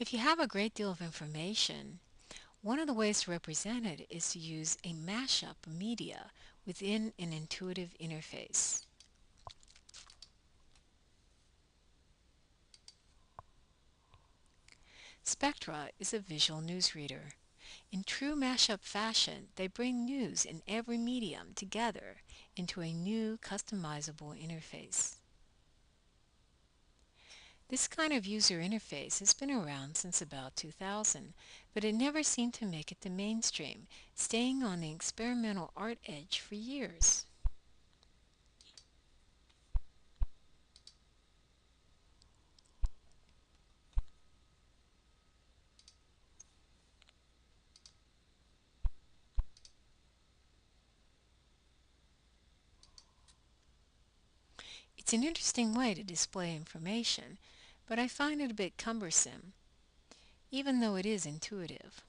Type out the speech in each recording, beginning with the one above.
If you have a great deal of information, one of the ways to represent it is to use a mashup of media within an intuitive interface. Spectra is a visual newsreader. In true mashup fashion, they bring news in every medium together into a new customizable interface. This kind of user interface has been around since about 2000, but it never seemed to make it to mainstream, staying on the experimental art edge for years. It's an interesting way to display information, but I find it a bit cumbersome, even though it is intuitive,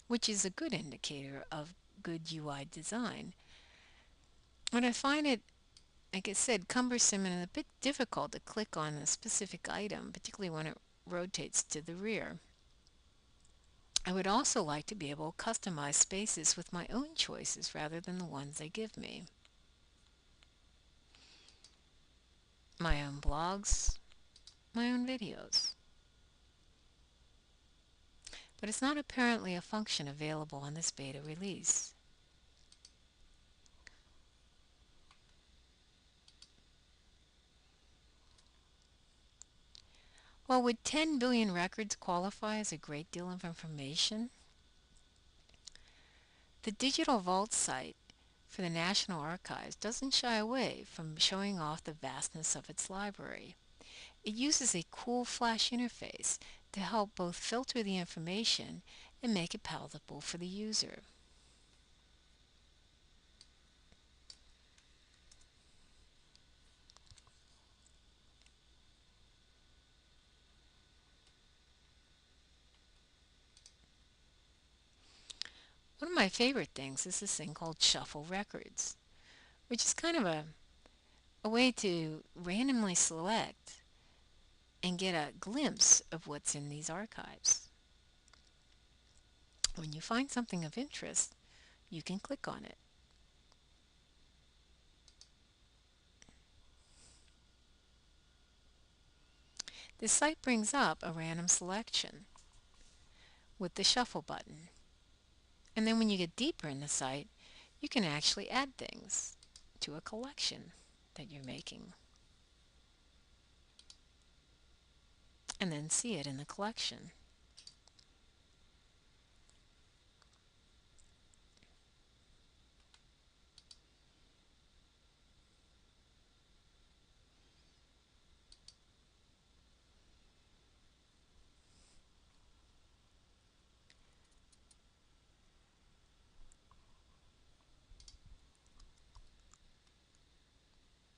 which is a good indicator of good UI design. But I find it, like I said, cumbersome and a bit difficult to click on a specific item, particularly when it rotates to the rear. I would also like to be able to customize spaces with my own choices rather than the ones they give me. My own blogs, my own videos. But it's not apparently a function available on this beta release. Well, would 10 billion records qualify as a great deal of information? The Digital Vault site for the National Archives doesn't shy away from showing off the vastness of its library. It uses a cool Flash interface to help both filter the information and make it palatable for the user. One of my favorite things is this thing called Shuffle Records, which is kind of a way to randomly select and get a glimpse of what's in these archives. When you find something of interest, you can click on it. This site brings up a random selection with the shuffle button. And then when you get deeper in the site, you can actually add things to a collection that you're making and then see it in the collection.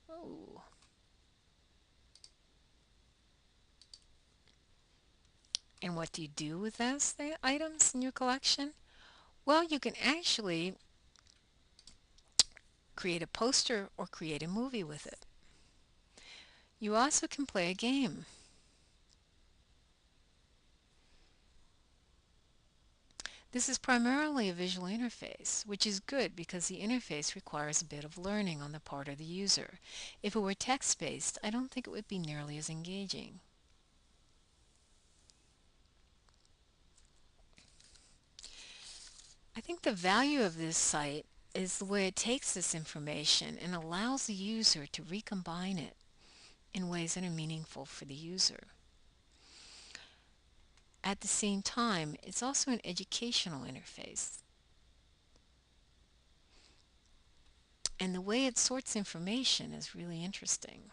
Oh. And what do you do with those items in your collection? Well, you can actually create a poster or create a movie with it. You also can play a game. This is primarily a visual interface, which is good because the interface requires a bit of learning on the part of the user. If it were text-based, I don't think it would be nearly as engaging. I think the value of this site is the way it takes this information and allows the user to recombine it in ways that are meaningful for the user. At the same time, it's also an educational interface. And the way it sorts information is really interesting.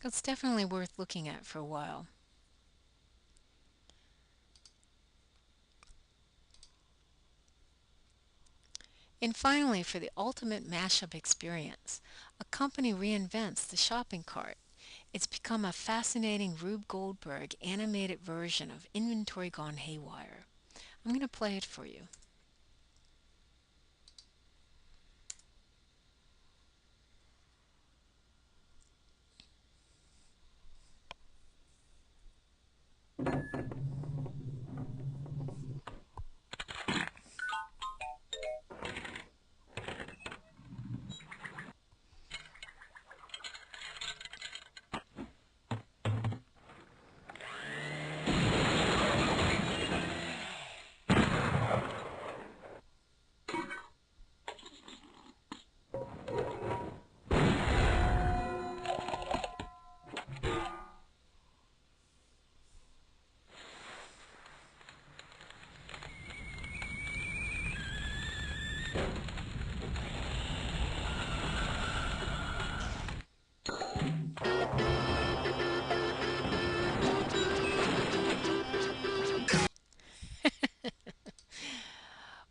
It's definitely worth looking at for a while. And finally, for the ultimate mashup experience, a company reinvents the shopping cart. It's become a fascinating Rube Goldberg animated version of Inventory Gone Haywire. I'm going to play it for you.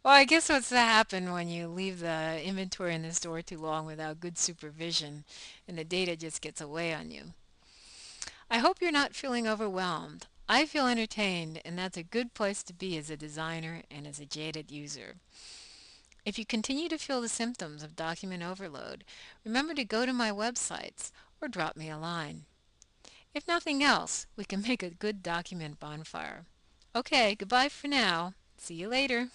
Well, I guess what's to happen when you leave the inventory in the store too long without good supervision and the data just gets away on you. I hope you're not feeling overwhelmed. I feel entertained, and that's a good place to be as a designer and as a jaded user. If you continue to feel the symptoms of document overload, remember to go to my websites or drop me a line. If nothing else, we can make a good document bonfire. Okay, goodbye for now. See you later.